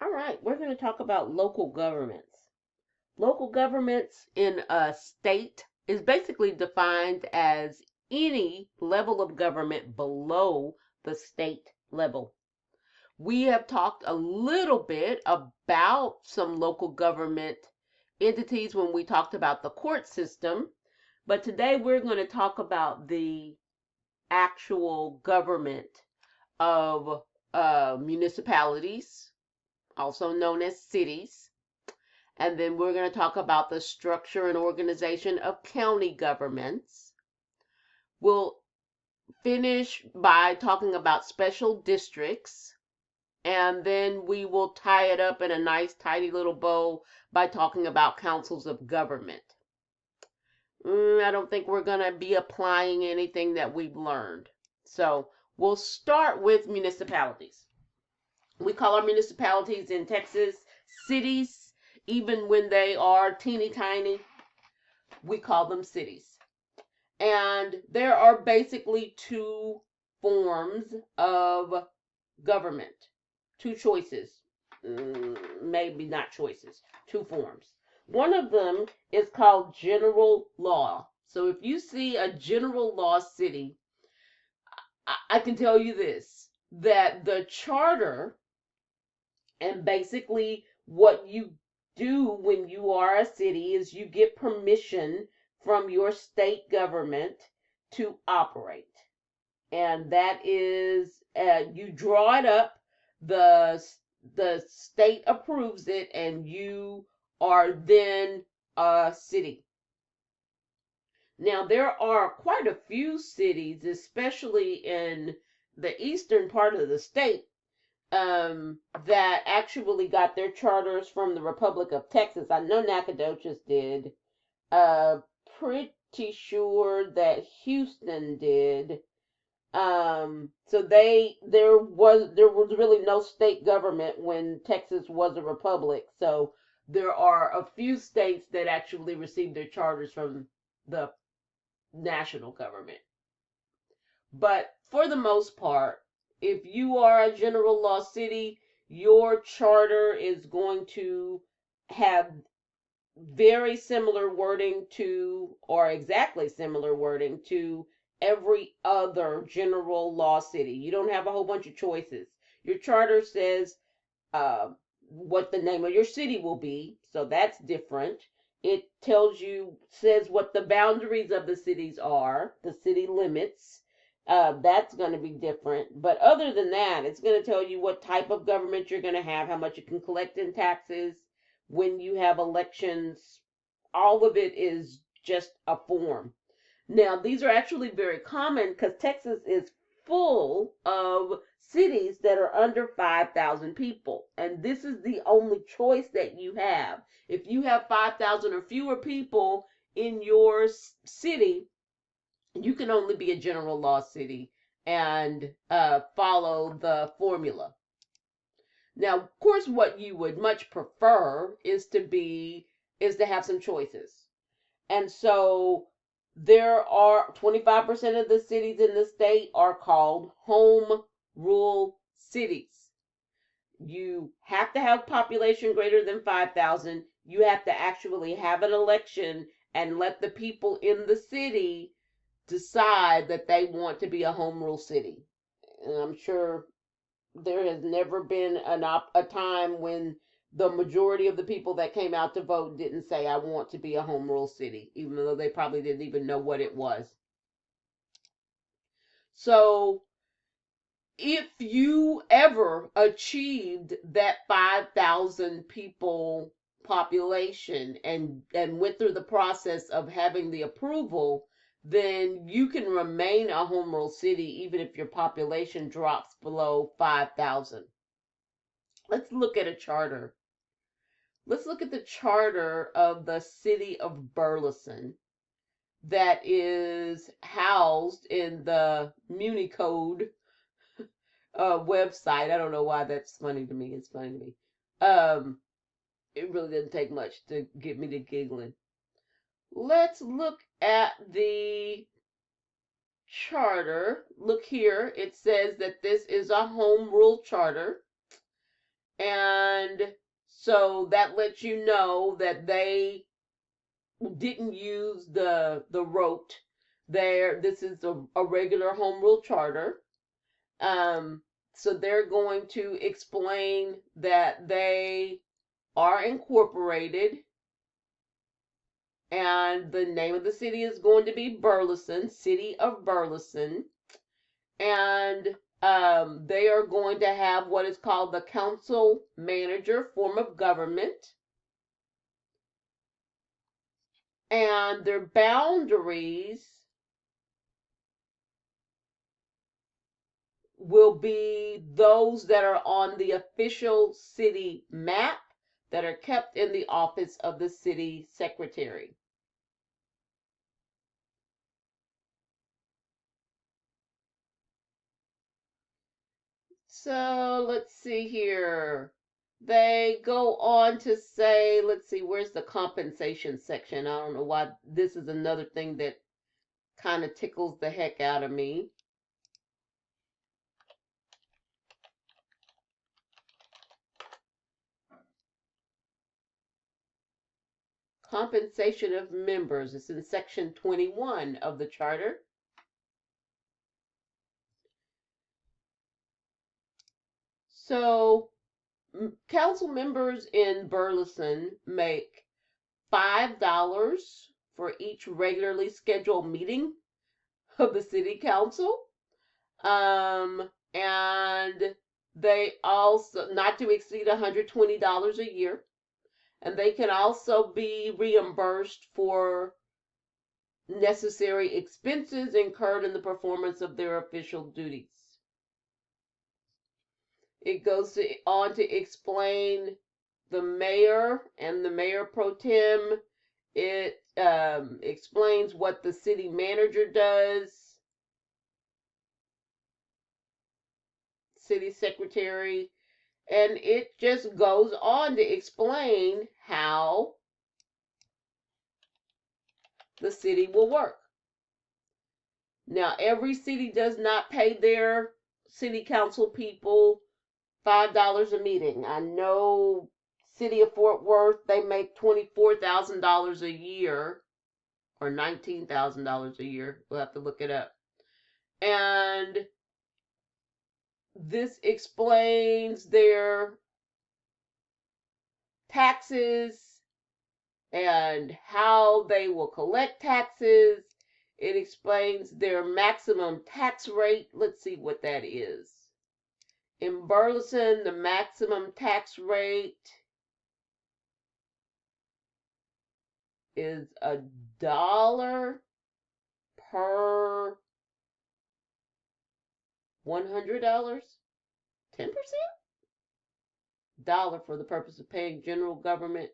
All right, we're going to talk about local governments. Local governments in a state is basically defined as any level of government below the state level. We have talked a little bit about some local government entities when we talked about the court system, but today we're going to talk about the actual government of municipalities, also known as cities. And then we're going to talk about the structure and organization of county governments. We'll finish by talking about special districts. And then we will tie it up in a nice, tidy little bow by talking about councils of government. I don't think we're going to be applying anything that we've learned. So we'll start with municipalities. We call our municipalities in Texas cities, even when they are teeny tiny. We call them cities. And there are basically two forms of government, two choices, maybe not choices, two forms. One of them is called general law. So if you see a general law city, I can tell you this, that the charter and basically what you do when you are a city is you get permission from your state government to operate. And that is, you draw it up, the the state approves it, and you are then a city. Now there are quite a few cities, especially in the eastern part of the state, that actually got their charters from the Republic of Texas. I know Nacogdoches did. Uh, Pretty sure that Houston did. So there was really no state government when Texas was a republic. So there are a few states that actually received their charters from the national government. But for the most part, if you are a general law city, your charter is going to have very similar wording to, or exactly similar wording to, every other general law city. You don't have a whole bunch of choices. Your charter says what the name of your city will be, so that's different. It says what the boundaries of the cities are, the city limits. That's going to be different. But other than that, it's going to tell you what type of government you're going to have, how much you can collect in taxes, when you have elections. All of it is just a form. Now, these are actually very common because Texas is full of cities that are under 5,000 people. And this is the only choice that you have. If you have 5,000 or fewer people in your city, you can only be a general law city and follow the formula. Now, of course, what you would much prefer is to have some choices. And so there are 25% of the cities in the state are called home rule cities. You have to have population greater than 5,000. You have to actually have an election and let the people in the city decide that they want to be a home rule city. And I'm sure there has never been a time when the majority of the people that came out to vote didn't say, I want to be a home rule city, even though they probably didn't even know what it was. So if you ever achieved that 5,000 people population and went through the process of having the approval, then you can remain a home rule city even if your population drops below 5,000. Let's look at a charter. Let's look at the charter of the city of Burleson that is housed in the Muni Code website. I don't know why that's funny to me. It's funny to me. It really doesn't take much to get me to giggling. Let's look at the charter. Look here. It says that this is a home rule charter. And And so that lets you know that they didn't use the rote there. This is a regular home rule charter. So they're going to explain that they are incorporated, and the name of the city is going to be Burleson, City of Burleson. And they are going to have what is called the council manager form of government. And their boundaries will be those that are on the official city map that are kept in the office of the city secretary. So let's see here. They go on to say, let's see, where's the compensation section? I don't know why this is another thing that kind of tickles the heck out of me. Compensation of members. It's in section 21 of the charter. So council members in Burleson make $5 for each regularly scheduled meeting of the city council. And they also, not to exceed $120 a year. And they can also be reimbursed for necessary expenses incurred in the performance of their official duties. It goes on to explain the mayor and the mayor pro tem. It explains what the city manager does, city secretary, and it just goes on to explain how the city will work. Now, every city does not pay their city council people $5 a meeting. I know city of Fort Worth, they make $24,000 a year or $19,000 a year. We'll have to look it up. And this explains their taxes and how they will collect taxes. It explains their maximum tax rate. Let's see what that is. In Burleson, the maximum tax rate is $1 per $100. 10%? Dollar for the purpose of paying general government.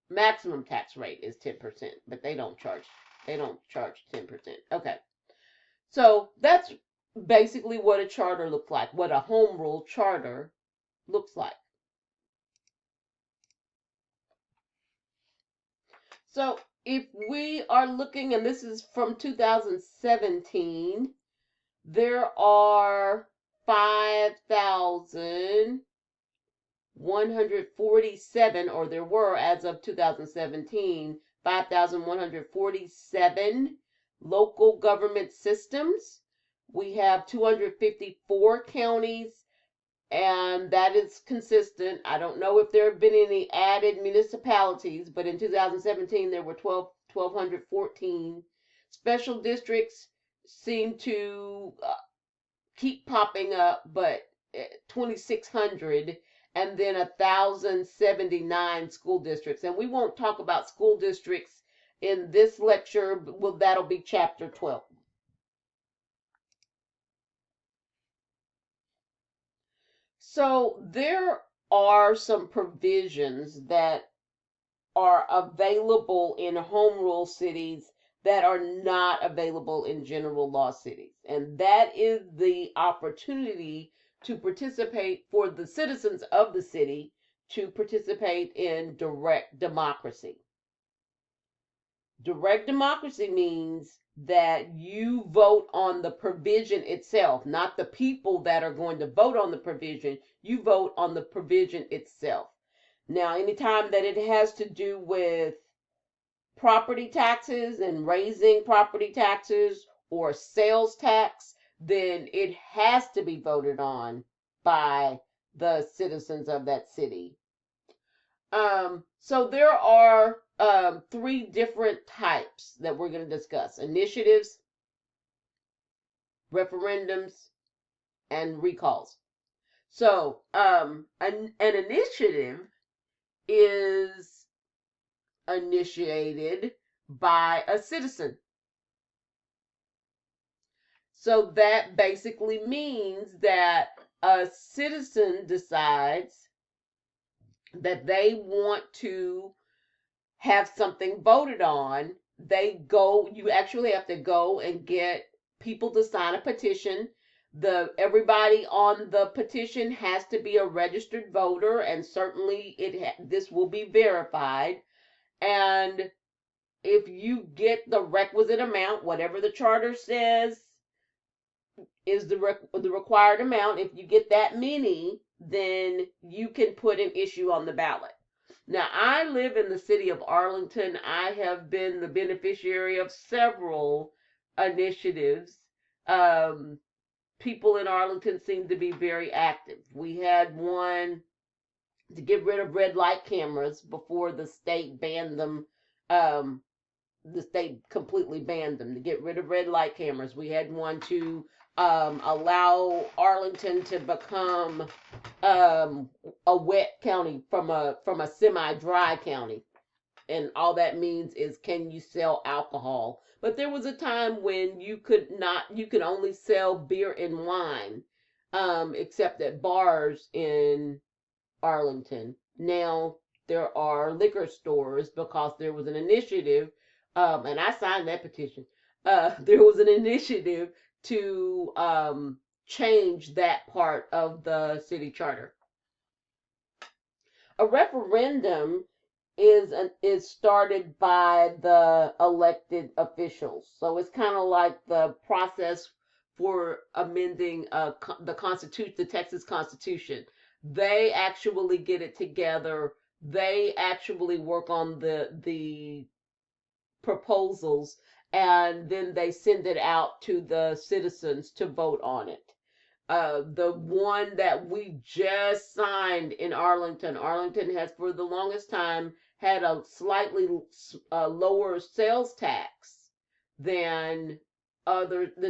Maximum tax rate is 10%, but they don't charge 10%. Okay. So that's basically what a charter looks like, what a home rule charter looks like. So if we are looking, and this is from 2017, there are 5,147, or there were as of 2017, 5,147 local government systems. We have 254 counties, and that is consistent. I don't know if there have been any added municipalities, but in 2017 there were 1,214. Special districts seem to keep popping up, but 2,600, and then 1,079 school districts. And we won't talk about school districts in this lecture. Well, that'll be chapter 12. So there are some provisions that are available in home rule cities that are not available in general law cities. And that is the opportunity to participate for the citizens of the city to participate in direct democracy. Direct democracy means that you vote on the provision itself, not the people that are going to vote on the provision. You vote on the provision itself. Now, anytime that it has to do with property taxes and raising property taxes or sales tax, then it has to be voted on by the citizens of that city. So there are three different types that we're going to discuss: initiatives, referendums, and recalls. So an initiative is initiated by a citizen. So that basically means that a citizen decides that they want to have something voted on. You actually have to go and get people to sign a petition. Everybody on the petition has to be a registered voter, and certainly this will be verified. And if you get the requisite amount, whatever the charter says is the required amount, if you get that many, then you can put an issue on the ballot. Now, I live in the city of Arlington. I have been the beneficiary of several initiatives. People in Arlington seem to be very active. We had one to get rid of red light cameras before the state banned them. The state completely banned them, to get rid of red light cameras. We had one to allow Arlington to become a wet county from a semi-dry county, and all that means is, can you sell alcohol? But there was a time when you could only sell beer and wine, except at bars in Arlington. Now there are liquor stores because there was an initiative, and I signed that petition. There was an initiative to change that part of the city charter. A referendum is started by the elected officials, so it's kind of like the process for amending the Constitution, the Texas Constitution. They actually get it together. They actually work on the proposals, and then they send it out to the citizens to vote on it. The one that we just signed in Arlington has for the longest time had a slightly lower sales tax than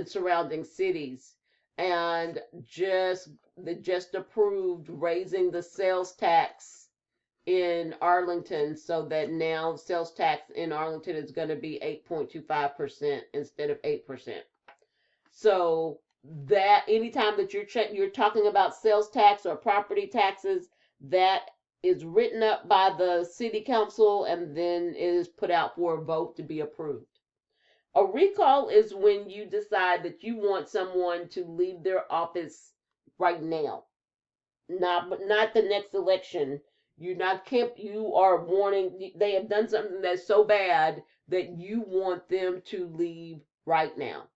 surrounding cities, and they just approved raising the sales tax in Arlington, so that now sales tax in Arlington is going to be 8.25% instead of 8%. So that anytime that you're talking about sales tax or property taxes, that is written up by the city council and then it is put out for a vote to be approved. A recall is when you decide that you want someone to leave their office right now, not the next election. You are warning they have done something that's so bad that you want them to leave right now.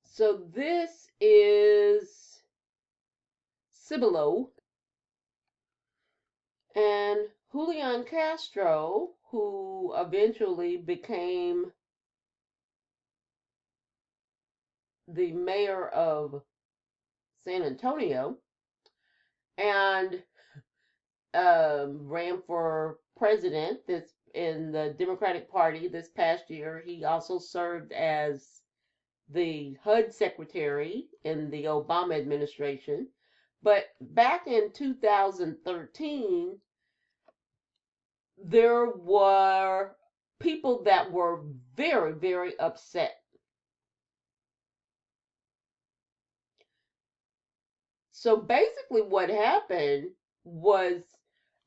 So this is Cibolo, and Julian Castro, who eventually became the mayor of San Antonio and ran for president in the Democratic Party this past year. He also served as the HUD secretary in the Obama administration. But back in 2013, there were people that were very, very upset. So basically what happened was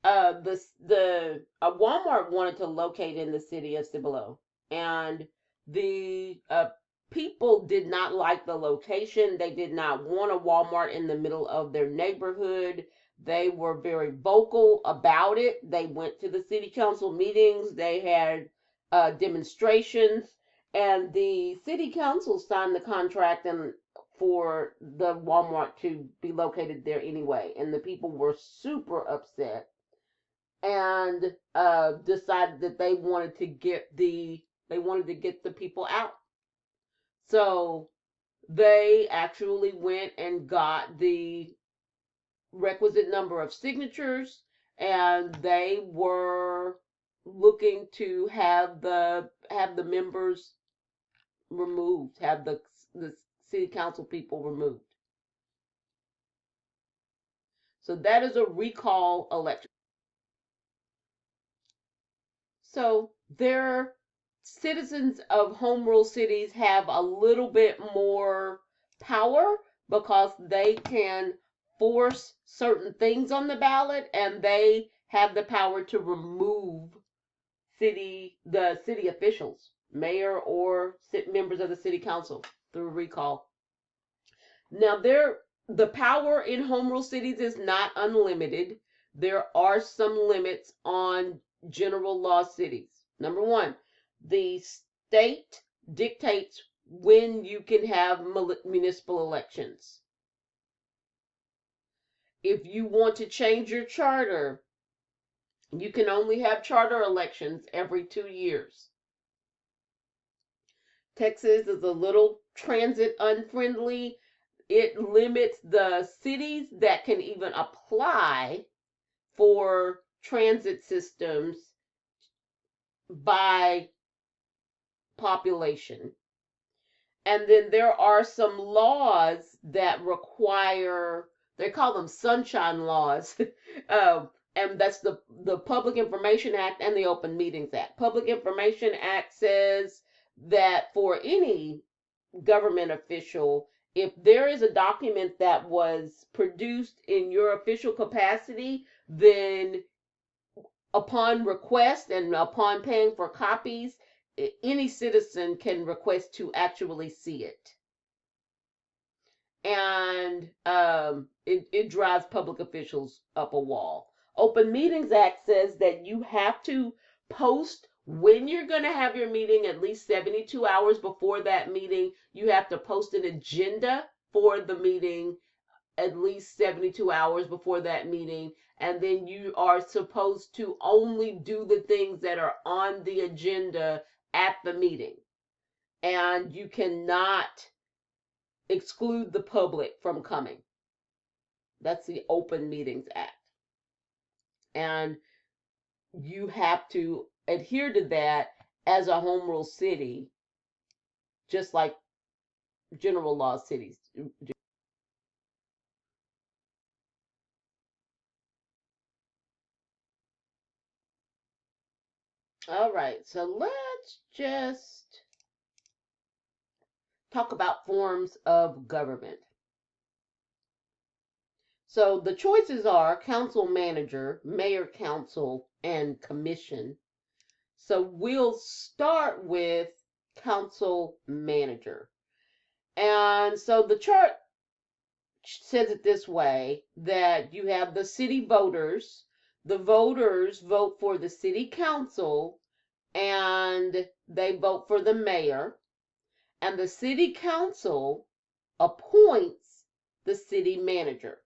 Walmart wanted to locate in the city of Cibolo, and the people did not like the location. They did not want a Walmart in the middle of their neighborhood. They were very vocal about it. They went to the city council meetings. They had demonstrations, and the city council signed the contract and for the Walmart to be located there anyway. And the people were super upset and decided that they wanted to get the people out. So they actually went and got the requisite number of signatures, and they were looking to have the members removed, have the city council people removed. So that is a recall election. So their citizens of home rule cities have a little bit more power because they can force certain things on the ballot, and they have the power to remove the city officials, mayor or members of the city council through recall. Now the power in home rule cities is not unlimited. There are some limits on general law cities. Number one, the state dictates when you can have municipal elections. If you want to change your charter, you can only have charter elections every 2 years. Texas is a little transit unfriendly. It limits the cities that can even apply for transit systems by population. And then there are some laws that require, they call them sunshine laws. And that's the Public Information Act and the Open Meetings Act. Public Information Act says that for any government official, if there is a document that was produced in your official capacity, then upon request and upon paying for copies, any citizen can request to actually see it. And it drives public officials up a wall. Open Meetings Act says that you have to post when you're going to have your meeting at least 72 hours before that meeting. You have to post an agenda for the meeting at least 72 hours before that meeting. And then you are supposed to only do the things that are on the agenda at the meeting. And you cannot exclude the public from coming. That's the Open Meetings Act. And you have to adhere to that as a home rule city, just like general law cities do. All right, so let's just talk about forms of government. So the choices are council manager, mayor council, and commission. So we'll start with council manager. And so the chart says it this way, that you have the city voters. The voters vote for the city council and they vote for the mayor. And the city council appoints the city manager.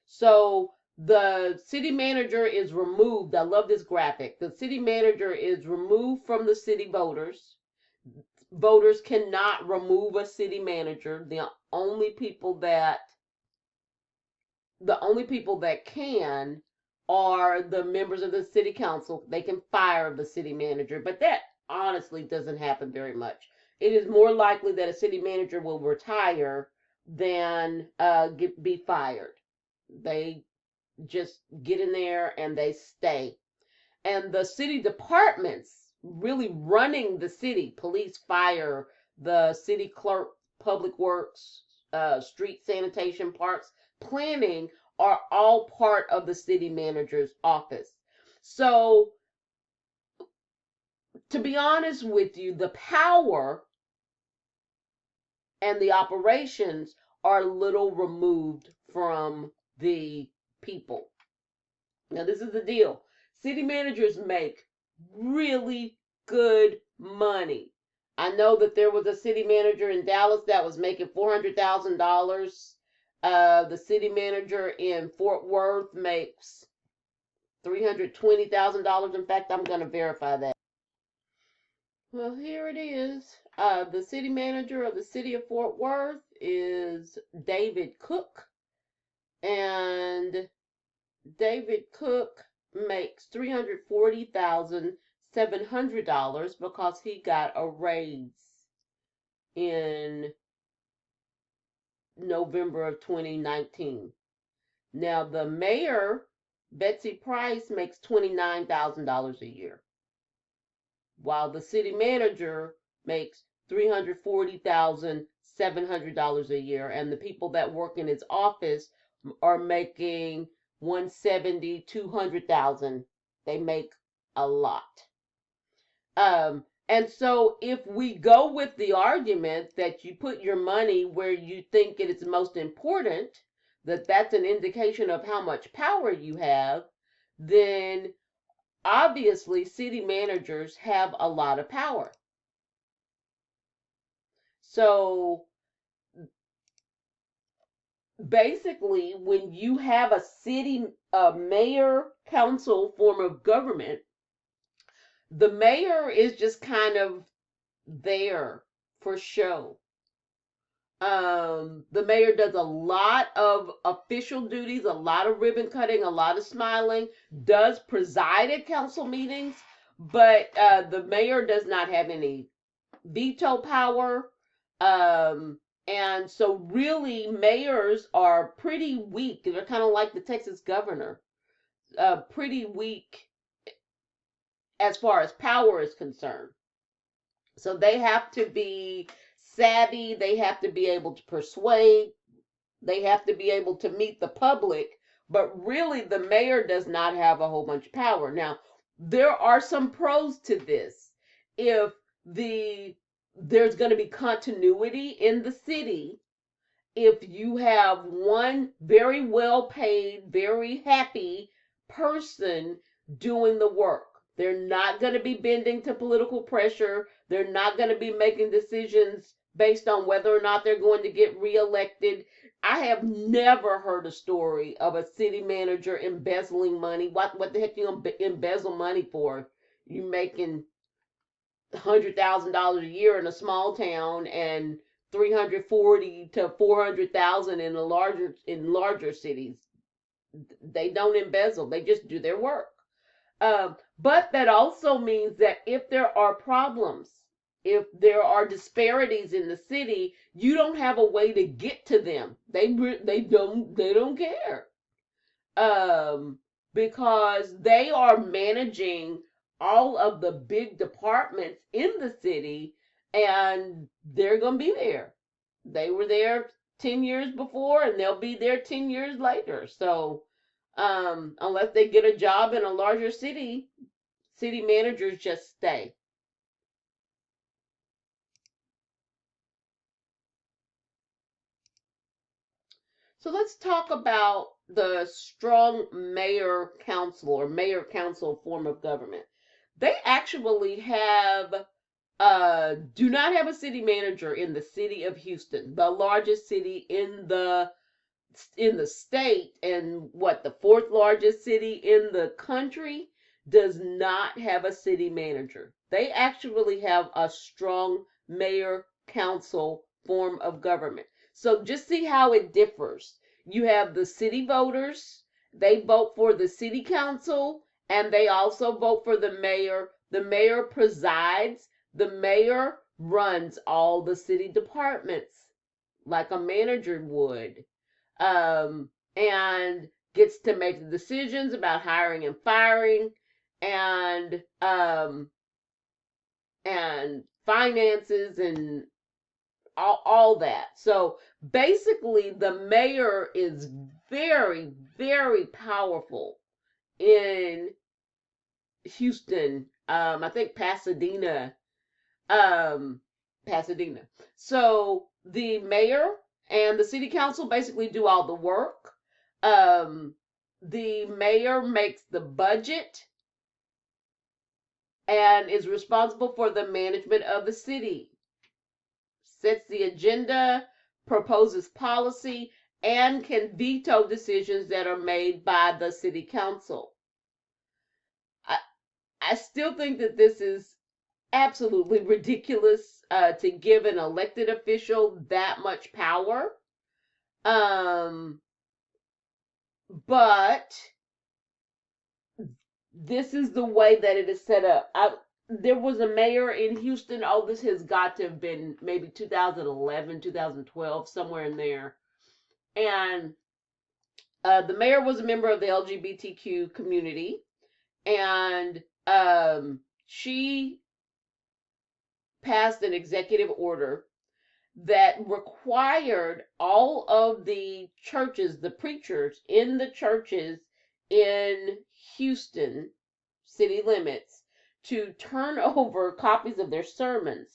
So the city manager is removed. I love this graphic. The city manager is removed from the city voters. Voters cannot remove a city manager. The only people that can are the members of the city council. They can fire the city manager, but that honestly doesn't happen very much. It is more likely that a city manager will retire than be fired. They just get in there and they stay. And the city departments really running the city, police, fire, the city clerk, public works, street sanitation, parks, planning, are all part of the city manager's office. So to be honest with you, the power and the operations are a little removed from the people. Now, this is the deal. City managers make really good money. I know that there was a city manager in Dallas that was making $400,000. The city manager in Fort Worth makes $320,000. In fact, I'm going to verify that. Well, here it is. The city manager of the city of Fort Worth is David Cook. And David Cook makes $340,700 because he got a raise in November of 2019. Now, the mayor, Betsy Price, makes $29,000 a year, while the city manager makes $340,700 a year, and the people that work in his office are making 170, 200,000. They make a lot. And so if we go with the argument that you put your money where you think it is most important, that's an indication of how much power you have, then obviously city managers have a lot of power. So basically, when you have a city mayor council form of government, the mayor is just kind of there for show. The mayor does a lot of official duties, a lot of ribbon cutting, a lot of smiling, does preside at council meetings, but the mayor does not have any veto power. And so really mayors are pretty weak. They're kind of like the Texas governor, pretty weak as far as power is concerned. So they have to be savvy. They have to be able to persuade. They have to be able to meet the public. But really, the mayor does not have a whole bunch of power. Now, there are some pros to this. If there's going to be continuity in the city, if you have one very well paid, very happy person doing the work. They're not going to be bending to political pressure. They're not going to be making decisions based on whether or not they're going to get reelected. I have never heard a story of a city manager embezzling money. What the heck you gonna embezzle money for? You making $100,000 a year in a small town and 340 to 400,000 in larger cities. They don't embezzle. They just do their work. But that also means that if there are problems, if there are disparities in the city, you don't have a way to get to them. They don't care, because they are managing all of the big departments in the city, and they're gonna be there. They were there 10 years before, and they'll be there 10 years later. So unless they get a job in a larger city, city managers just stay. So let's talk about the strong mayor council or mayor council form of government. They actually do not have a city manager in the city of Houston, the largest city in the state, and the fourth largest city in the country does not have a city manager. They actually have a strong mayor council form of government. So just see how it differs. You have the city voters, they vote for the city council, and they also vote for the mayor. The mayor presides, the mayor runs all the city departments like a manager would, and gets to make the decisions about hiring and firing, and finances and all that. So basically, the mayor is very, very powerful in Houston. I think Pasadena. Pasadena. So the mayor and the city council basically do all the work. The mayor makes the budget and is responsible for the management of the city, sets the agenda, proposes policy, and can veto decisions that are made by the city council. I, I still think that this is absolutely ridiculous to give an elected official that much power. Um, but this is the way that it is set up. There was a mayor in Houston. Oh, this has got to have been maybe 2011, 2012, somewhere in there. And the mayor was a member of the LGBTQ community, and she passed an executive order that required all of the churches, the preachers in the churches in Houston city limits, to turn over copies of their sermons.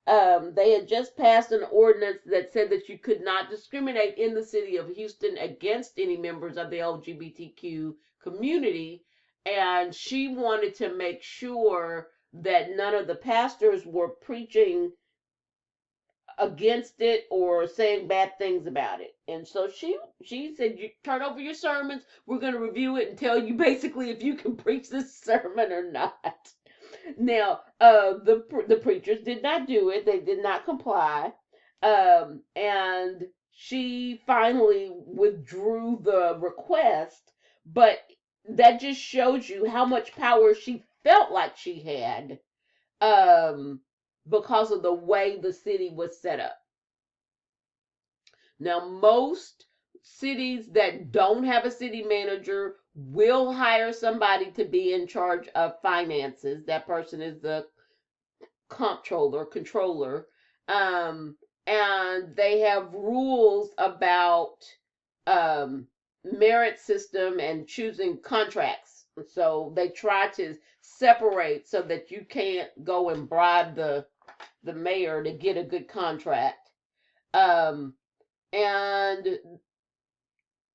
They had just passed an ordinance that said that you could not discriminate in the city of Houston against any members of the LGBTQ community. And she wanted to make sure that none of the pastors were preaching against it or saying bad things about it. And so she said, you turn over your sermons, we're going to review it and tell you basically if you can preach this sermon or not. Now, the preachers did not do it. They did not comply. And she finally withdrew the request, but that just shows you how much power she felt like she had, because of the way the city was set up. Now, most cities that don't have a city manager will hire somebody to be in charge of finances. That person is the controller. Um, and they have rules about merit system and choosing contracts. So they try to separate so that you can't go and bribe the mayor to get a good contract. Um, and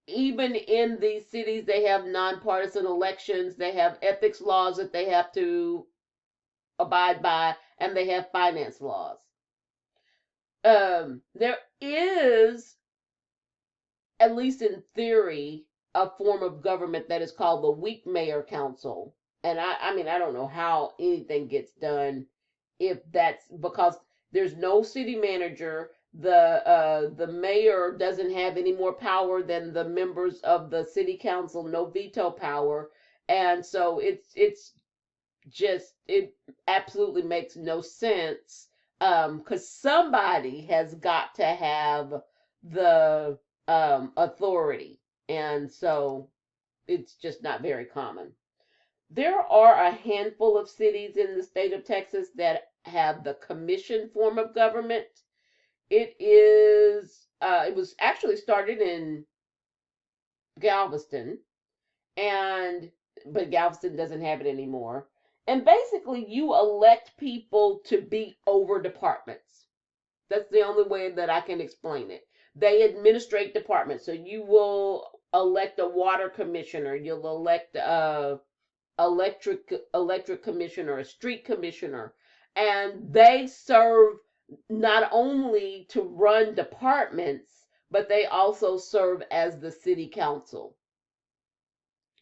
even in these cities, they have nonpartisan elections. They have ethics laws that they have to abide by, and they have finance laws. There is, at least in theory, a form of government that is called the weak mayor council. And I mean, I don't know how anything gets done if that's because there's no city manager. The mayor doesn't have any more power than the members of the city council, no veto power. And so it absolutely makes no sense, because somebody has got to have the authority, and so it's just not very common. There are a handful of cities in the state of Texas that have the commission form of government. It was actually started in Galveston, and but Galveston doesn't have it anymore. And basically, you elect people to be over departments. That's the only way that I can explain it. They administrate departments, so you will elect a water commissioner, you'll elect a electric commissioner, a street commissioner, and they serve not only to run departments, but they also serve as the city council.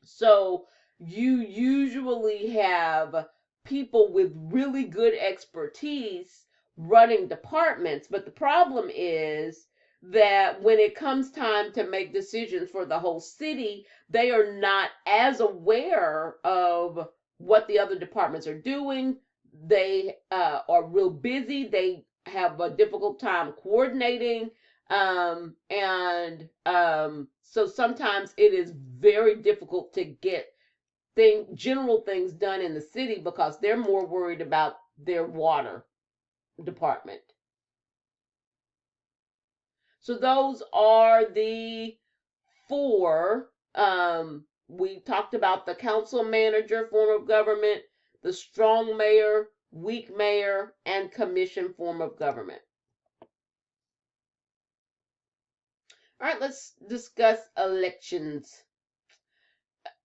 So you usually have people with really good expertise running departments, but the problem is that when it comes time to make decisions for the whole city, they are not as aware of what the other departments are doing. They are real busy. They have a difficult time coordinating. So sometimes it is very difficult to get general things done in the city because they're more worried about their water department. So those are the four. We talked about the council manager form of government, the strong mayor, weak mayor, and commission form of government. All right, let's discuss elections.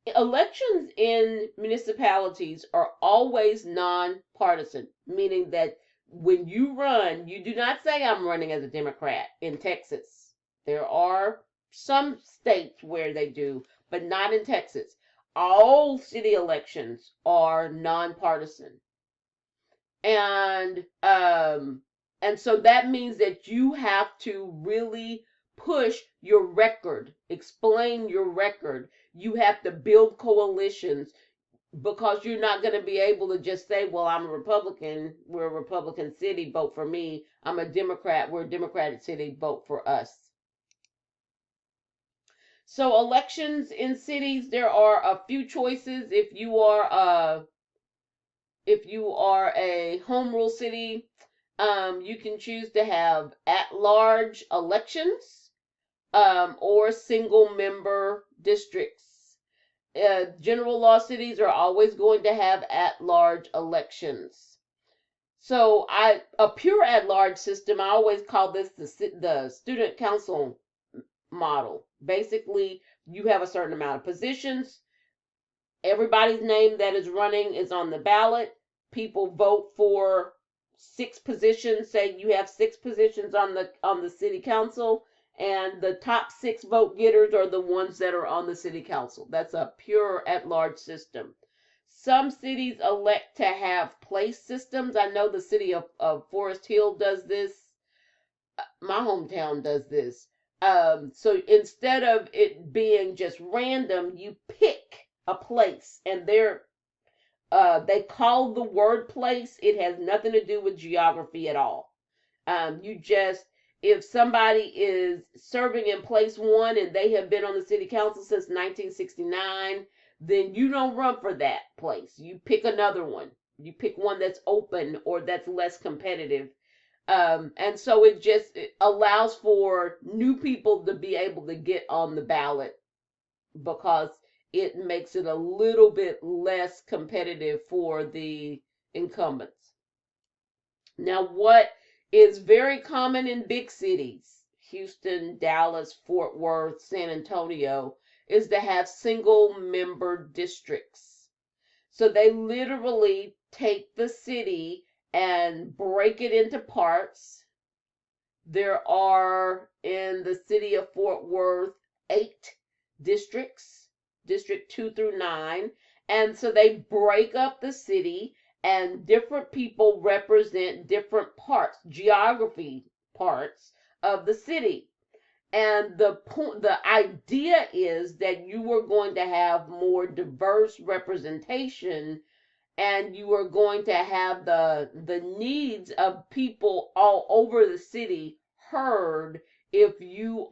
Elections in municipalities are always nonpartisan, meaning that when you run, you do not say, I'm running as a Democrat in Texas. There are some states where they do, but not in Texas. All city elections are nonpartisan. And so that means that you have to really push your record, explain your record. You have to build coalitions, because you're not going to be able to just say, well, I'm a Republican, we're a Republican city, vote for me. I'm a Democrat, we're a Democratic city, vote for us. So elections in cities, there are a few choices. If you are a home rule city, you can choose to have at-large elections, or single-member districts. General law cities are always going to have at-large elections. So a pure at-large system, I always call this the student council model. Basically, you have a certain amount of positions. Everybody's name that is running is on the ballot. People vote for 6 positions. Say you have 6 positions on the city council, and the top 6 vote getters are the ones that are on the city council. That's a pure at-large system. Some cities elect to have place systems. I know the city of Forest Hill does this. My hometown does this. So instead of it being just random, you pick a place, and they call the word place. It has nothing to do with geography at all. You just, if somebody is serving in place 1 and they have been on the city council since 1969, then you don't run for that place. You pick another one. You pick one that's open or that's less competitive. And so it allows for new people to be able to get on the ballot, because it makes it a little bit less competitive for the incumbents. Now, what is very common in big cities, Houston, Dallas, Fort Worth, San Antonio, is to have single member districts. So they literally take the city and break it into parts. There are, in the city of Fort Worth, 8 districts, District 2 through 9. And so they break up the city, and different people represent different parts, geography parts of the city. And the idea is that you are going to have more diverse representation, and you are going to have the needs of people all over the city heard. If you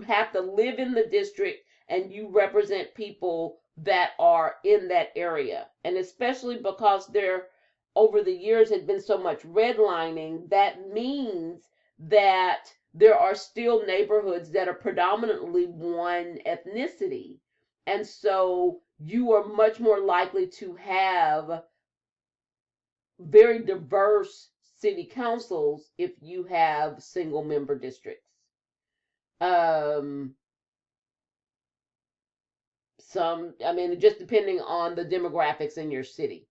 have to live in the district and you represent people that are in that area, and especially because there over the years had been so much redlining, that means that there are still neighborhoods that are predominantly one ethnicity. And so you are much more likely to have very diverse city councils if you have single member districts. Um, just depending on the demographics in your city.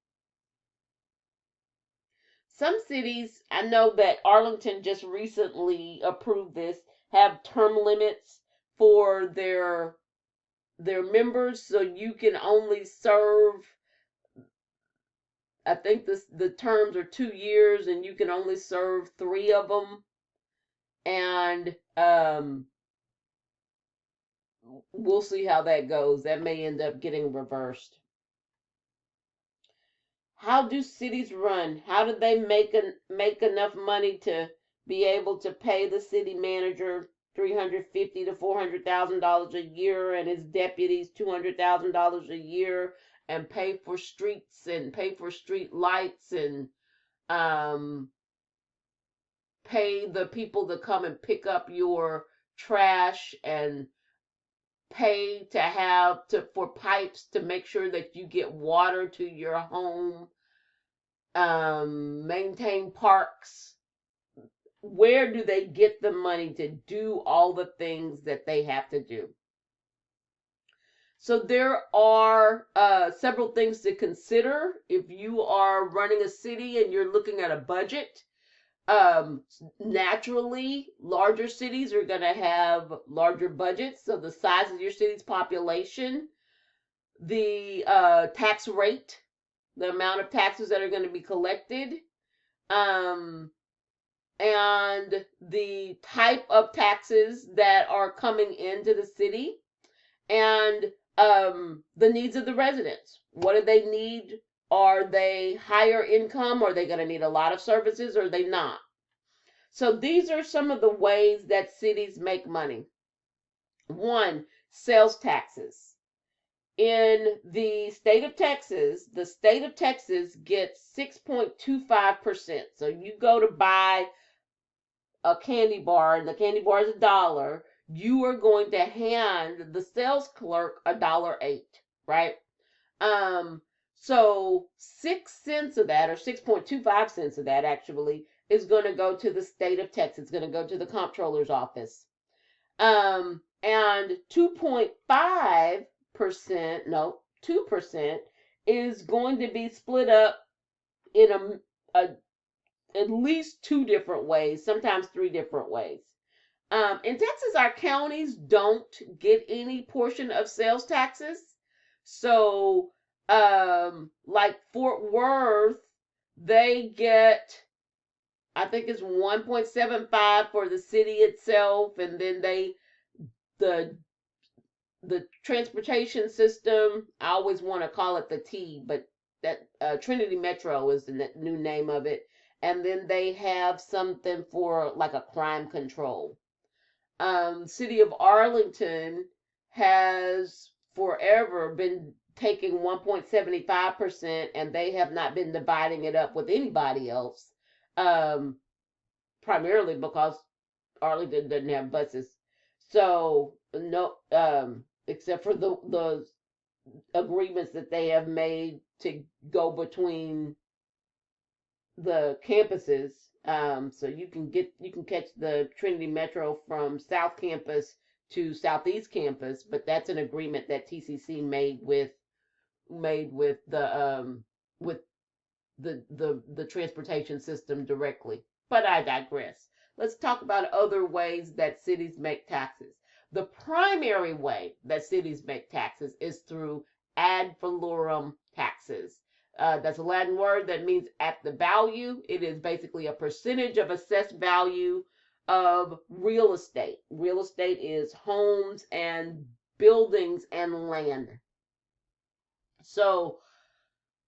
Some cities, I know that Arlington just recently approved this, have term limits for their members, so you can only serve, I think the terms are 2 years, and you can only serve 3 of them. And we'll see how that goes. That may end up getting reversed. How do cities run? How do they make enough money to be able to pay the city manager $350,000 to $400,000 a year, and his deputies $200,000 a year, and pay for streets and pay for street lights, and pay the people to come and pick up your trash, and pay for pipes to make sure that you get water to your home, maintain parks? Where do they get the money to do all the things that they have to do? So there are several things to consider if you are running a city and you're looking at a budget. Naturally, larger cities are going to have larger budgets. So the size of your city's population, the tax rate, the amount of taxes that are going to be collected, um, and the type of taxes that are coming into the city, and the needs of the residents. What do they need? Are they higher income? Are they going to need a lot of services? Or are they not? So these are some of the ways that cities make money. One, sales taxes. In the state of Texas gets 6.25%. So you go to buy a candy bar and the candy bar is $1, you are going to hand the sales clerk $1.08, right? So 6 cents of that, or 6.25 cents of that actually, is going to go to the state of Texas. It's going to go to the comptroller's office. And 2.5%, no, 2% is going to be split up in at least 2 different ways, sometimes 3 different ways. In Texas, our counties don't get any portion of sales taxes. So, like Fort Worth, they get, I think it's 1.75 for the city itself, and then the transportation system, I always want to call it the T, but that Trinity Metro is the new name of it. And then they have something for like a crime control. City of Arlington has forever been taking 1.75%, and they have not been dividing it up with anybody else, primarily because Arlington doesn't have buses. So no, except for the agreements that they have made to go between the campuses. So you can catch the Trinity Metro from South Campus to Southeast Campus, but that's an agreement that TCC made with with the transportation system directly. But I digress. Let's talk about other ways that cities make taxes. The primary way that cities make taxes is through ad valorem taxes. That's a Latin word that means at the value. It is basically a percentage of assessed value of real estate. Real estate is homes and buildings and land. So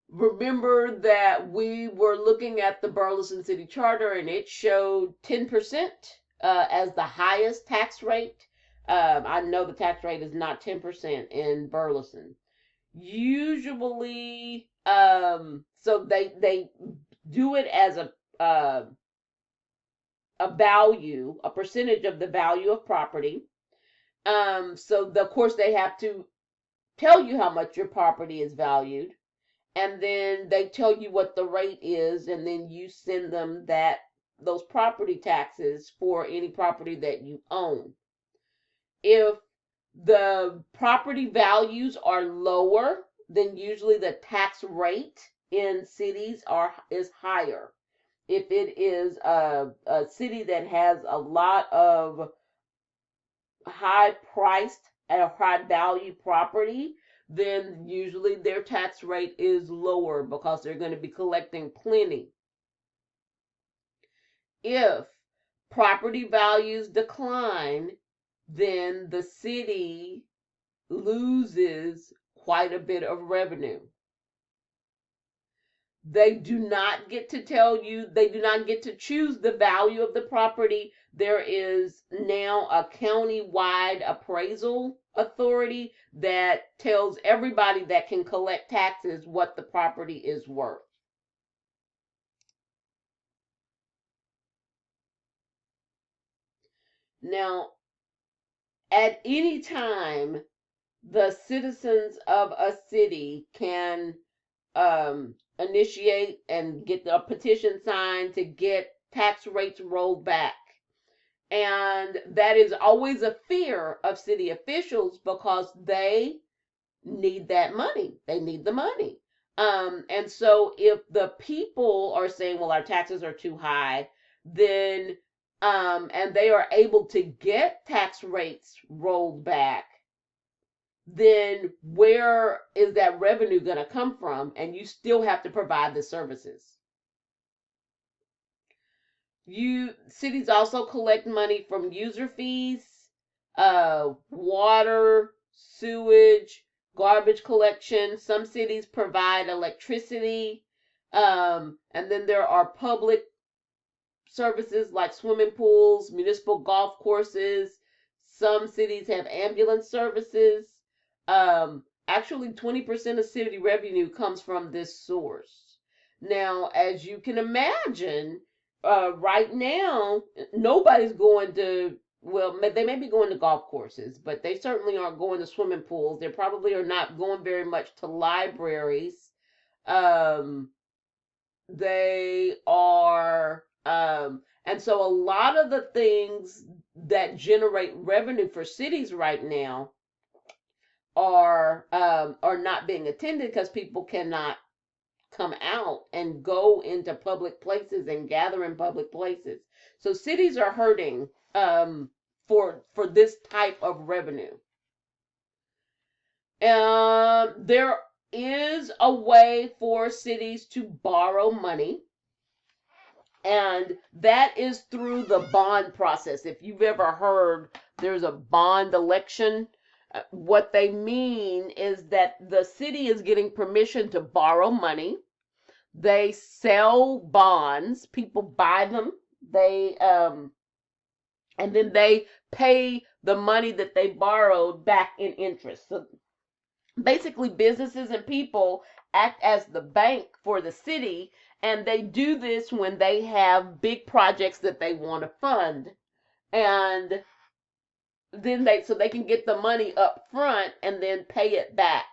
remember that we were looking at the Burleson City Charter, and it showed 10% as the highest tax rate. I know the tax rate is not 10% in Burleson. Usually, so they do it as a value, a percentage of the value of property. So of course they have to tell you how much your property is valued, and then they tell you what the rate is, and then you send them those property taxes for any property that you own. If the property values are lower, then usually the tax rate in cities is higher. If it is a city that has a lot of high priced and high value property, then usually their tax rate is lower because they're going to be collecting plenty. If property values decline, then the city loses quite a bit of revenue. They do not get to tell you, they do not get to choose the value of the property. There is now a county-wide appraisal authority that tells everybody that can collect taxes what the property is worth. Now, at any time, the citizens of a city can initiate and get a petition signed to get tax rates rolled back. And that is always a fear of city officials because they need that money. They need the money. And so if the people are saying, well, our taxes are too high, then and they are able to get tax rates rolled back, then where is that revenue going to come from? And you still have to provide the services. Cities also collect money from user fees, water, sewage, garbage collection. Some cities provide electricity, and then there are public services like swimming pools, municipal golf courses. Some cities have ambulance services. Actually, 20% of city revenue comes from this source. Now, as you can imagine, right now, nobody's going to, well, they may be going to golf courses, but they certainly aren't going to swimming pools. They probably are not going very much to libraries. They are, and so a lot of the things that generate revenue for cities right now are not being attended because people cannot come out and go into public places and gather in public places. So cities are hurting for this type of revenue. There is a way for cities to borrow money, and that is through the bond process. If you've ever heard there's a bond election, what they mean is that the city is getting permission to borrow money. They sell bonds, people buy them, they and then they pay the money that they borrowed back in interest. So basically businesses and people act as the bank for the city, and they do this when they have big projects that they want to fund, and then they can get the money up front and then pay it back.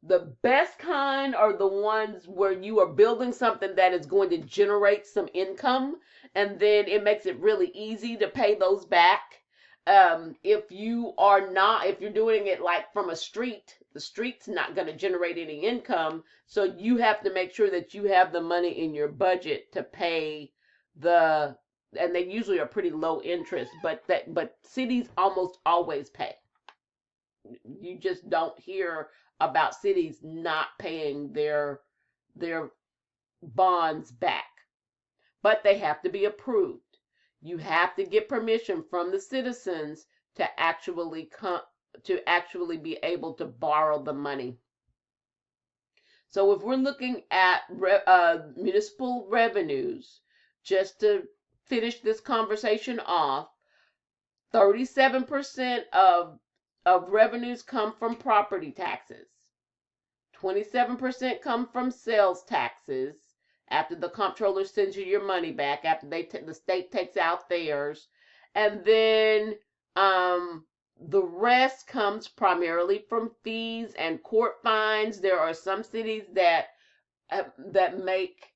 The best kind are the ones where you are building something that is going to generate some income, and then it makes it really easy to pay those back. If you're doing it like from a street, the street's not going to generate any income. So you have to make sure that you have the money in your budget to pay and they usually are pretty low interest, but cities almost always pay. You just don't hear about cities not paying their bonds back, but they have to be approved. You have to get permission from the citizens to actually be able to borrow the money. So if we're looking at municipal revenues, just to finish this conversation off, 37% of revenues come from property taxes. 27% come from sales taxes after the comptroller sends you your money back, after the state takes out theirs. And then the rest comes primarily from fees and court fines. There are some cities that make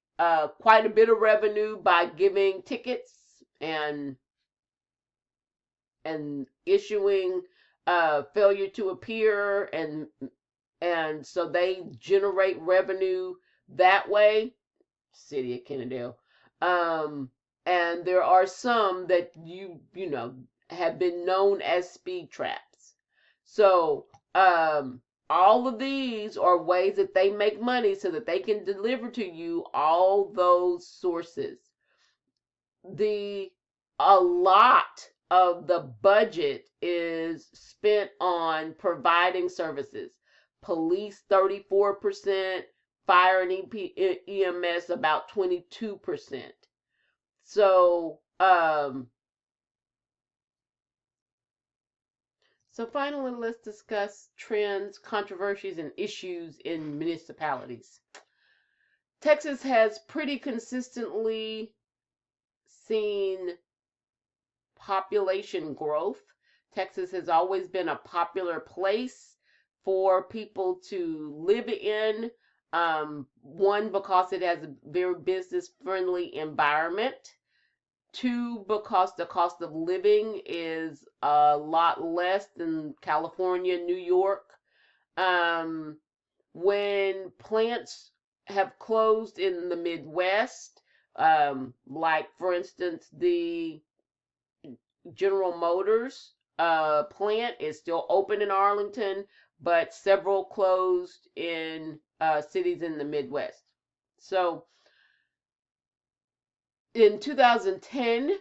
quite a bit of revenue by giving tickets and issuing failure to appear, and so they generate revenue that way. City of Kennedale. And there are some that you know have been known as speed traps. So all of these are ways that they make money so that they can deliver to you all those sources. A lot of the budget is spent on providing services. Police 34%, fire and EMS about 22%. So finally, let's discuss trends, controversies, and issues in municipalities. Texas has pretty consistently seen population growth. Texas has always been a popular place for people to live in. One, because it has a very business-friendly environment. Two, because the cost of living is a lot less than California, New York. Um, when plants have closed in the Midwest, like for instance, the General Motors plant is still open in Arlington, but several closed in cities in the Midwest. So in 2010,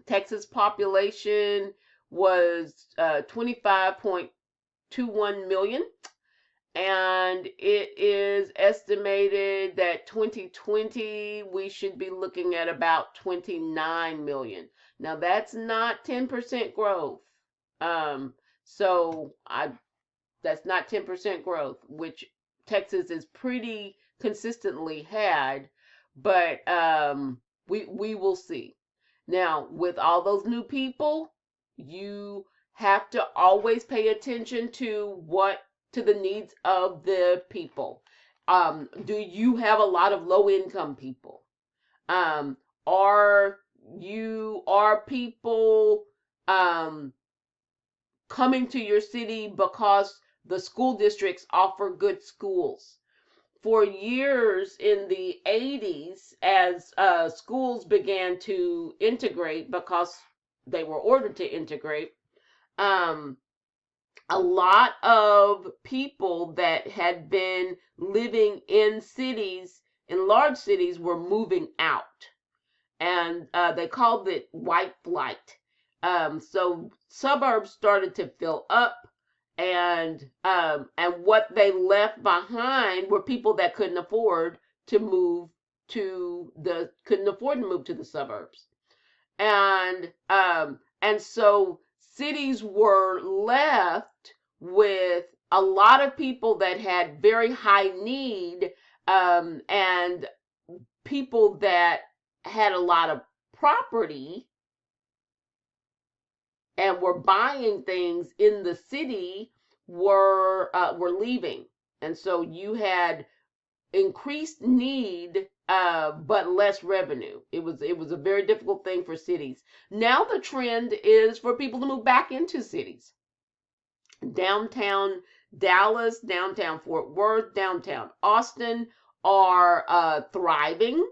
Texas population was 25.21 million, and it is estimated that 2020 we should be looking at about 29 million. Now that's not 10% growth. Um, so I that's not 10% growth, which Texas is pretty consistently had, but we will see. Now, with all those new people, you have to always pay attention to the needs of the people. Do you have a lot of low income people? Um, are people um, coming to your city because the school districts offer good schools? For years in the 80s, as schools began to integrate because they were ordered to integrate, um, a lot of people that had been living in cities, in large cities, were moving out. And they called it white flight. So suburbs started to fill up, and what they left behind were people that couldn't afford to move to the suburbs, and so cities were left with a lot of people that had very high need, and people that had a lot of property and were buying things in the city were leaving, and so you had increased need, but less revenue. It was a very difficult thing for cities. Now the trend is for people to move back into cities. Downtown Dallas, downtown Fort Worth, downtown Austin are thriving,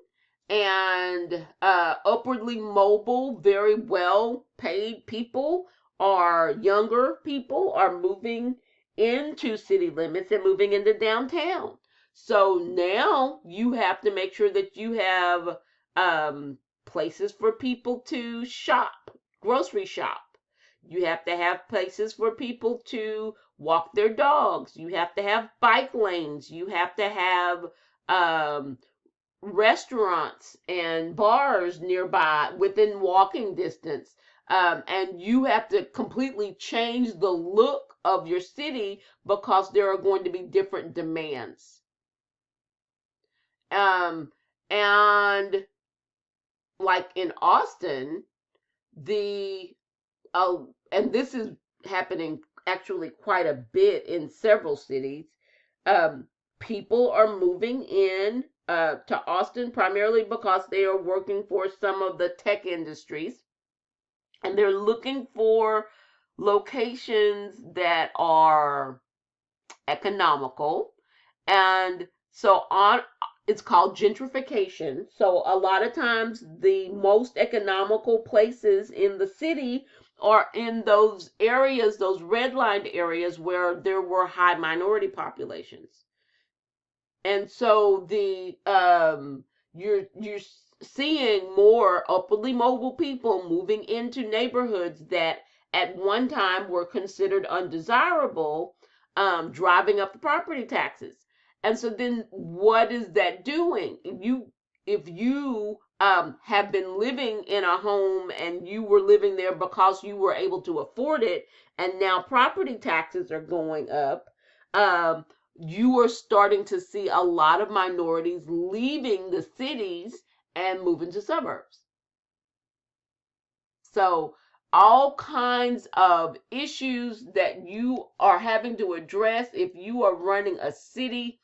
and upwardly mobile, very well paid people, are younger people, are moving into city limits and moving into downtown. So now you have to make sure that you have places for people to shop, grocery shop. You have to have places for people to walk their dogs. You have to have bike lanes. You have to have um, restaurants and bars nearby within walking distance. And you have to completely change the look of your city because there are going to be different demands. Um, and like in Austin, the and this is happening actually quite a bit in several cities. Um, People are moving in to Austin primarily because they are working for some of the tech industries, and they're looking for locations that are economical. And so on, it's called gentrification. So a lot of times the most economical places in the city are in those areas, those redlined areas where there were high minority populations. And so the you're seeing more upwardly mobile people moving into neighborhoods that at one time were considered undesirable, driving up the property taxes. And so then what is that doing? If you have been living in a home and you were living there because you were able to afford it, and now property taxes are going up, um, you are starting to see a lot of minorities leaving the cities and moving to suburbs. So, all kinds of issues that you are having to address if you are running a city.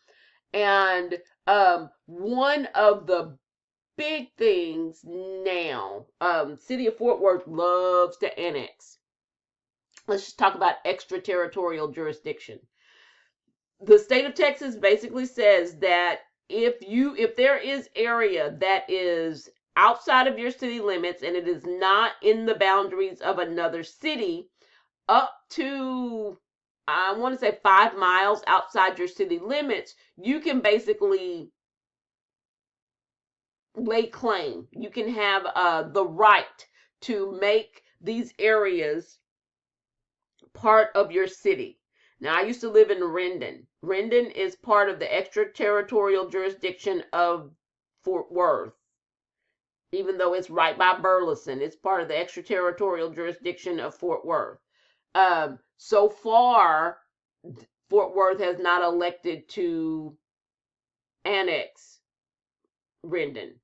And one of the big things now, city of Fort Worth loves to annex. Let's just talk about extraterritorial jurisdiction. the state of Texas basically says that if there is area that is outside of your city limits and it is not in the boundaries of another city, up to, I want to say, 5 miles outside your city limits, you can basically lay claim. You can have the right to make these areas part of your city. Now, I used to live in Rendon. Rendon is part of the extraterritorial jurisdiction of Fort Worth. Even though it's right by Burleson, it's part of the extraterritorial jurisdiction of Fort Worth. So far, Fort Worth has not elected to annex Rendon.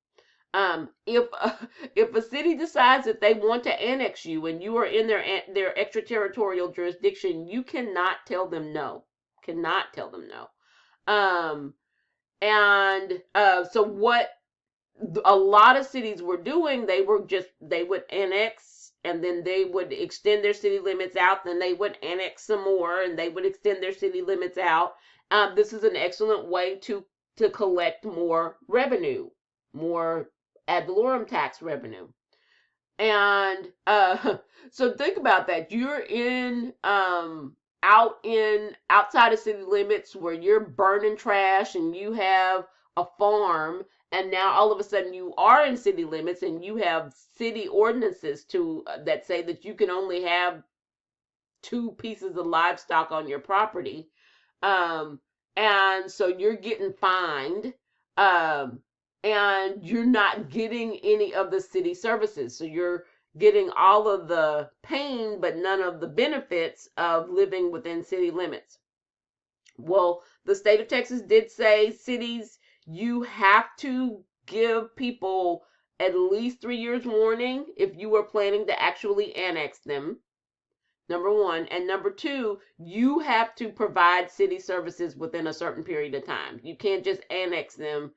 If a city decides that they want to annex you and you are in their extraterritorial jurisdiction, you cannot tell them no. Cannot tell them no. So what a lot of cities were doing, they would annex and then they would extend their city limits out, then they would annex some more and they would extend their city limits out. This is an excellent way to collect more revenue, more ad valorem tax revenue. And so think about that. You're outside of city limits where you're burning trash and you have a farm, and now all of a sudden you are in city limits and you have city ordinances that say that you can only have 2 pieces of livestock on your property. And so you're getting fined. And you're not getting any of the city services. So you're getting all of the pain, but none of the benefits of living within city limits. Well, the state of Texas did say cities, you have to give people at least 3 years warning if you are planning to actually annex them. Number one. And number two, you have to provide city services within a certain period of time. You can't just annex them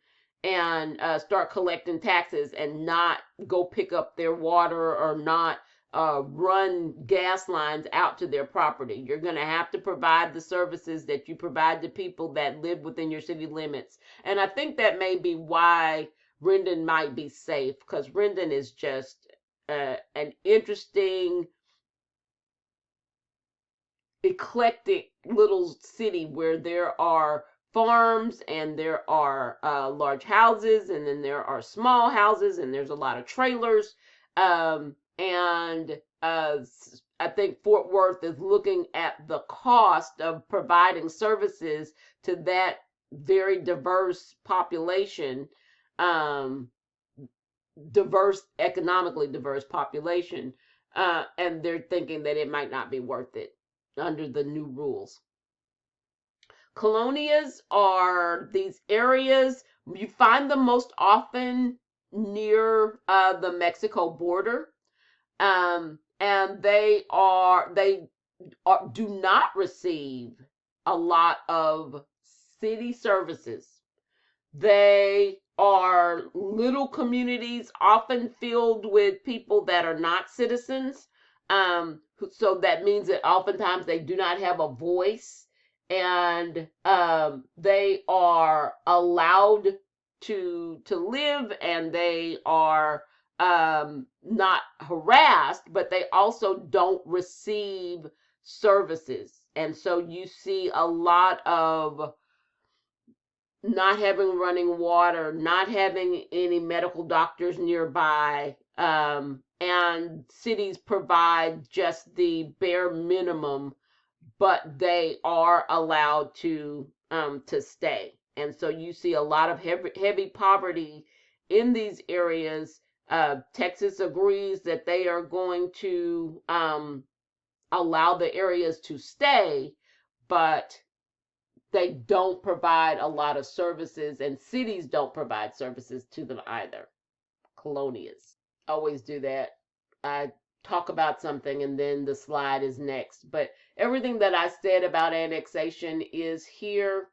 and start collecting taxes and not go pick up their water or not run gas lines out to their property. You're going to have to provide the services that you provide to people that live within your city limits. And I think that may be why Rendon might be safe, because Rendon is just an interesting, eclectic little city where there are farms and there are large houses and then there are small houses and there's a lot of trailers. And I think Fort Worth is looking at the cost of providing services to that very diverse population, economically diverse population. And they're thinking that it might not be worth it under the new rules. Colonias are these areas, you find them most often near the Mexico border. And they do not receive a lot of city services. They are little communities, often filled with people that are not citizens. So that means that oftentimes they do not have a voice, and they are allowed to live, and they are not harassed, but they also don't receive services. And so you see a lot of not having running water, not having any medical doctors nearby, and cities provide just the bare minimum, but they are allowed to stay. And so you see a lot of heavy poverty in these areas. Texas agrees that they are going to allow the areas to stay, but they don't provide a lot of services, and cities don't provide services to them either. Colonias always do that. I talk about something and then the slide is next. But everything that I said about annexation is here.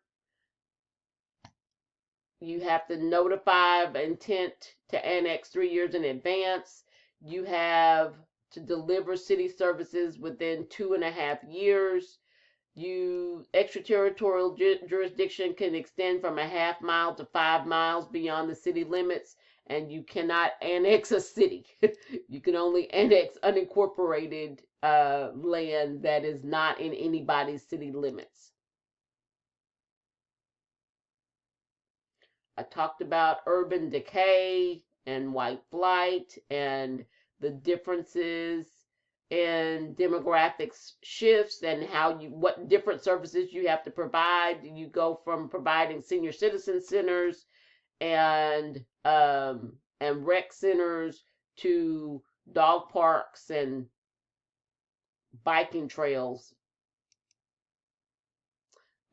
You have to notify intent to annex 3 years in advance. You have to deliver city services within 2.5 years. Extraterritorial jurisdiction can extend from a half mile to 5 miles beyond the city limits, and you cannot annex a city. You can only annex unincorporated land that is not in anybody's city limits. I talked about urban decay and white flight and the differences in demographics shifts and what different services you have to provide. You go from providing senior citizen centers and rec centers to dog parks and biking trails.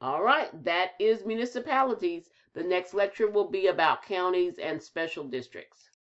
All right, that is municipalities. The next lecture will be about counties and special districts.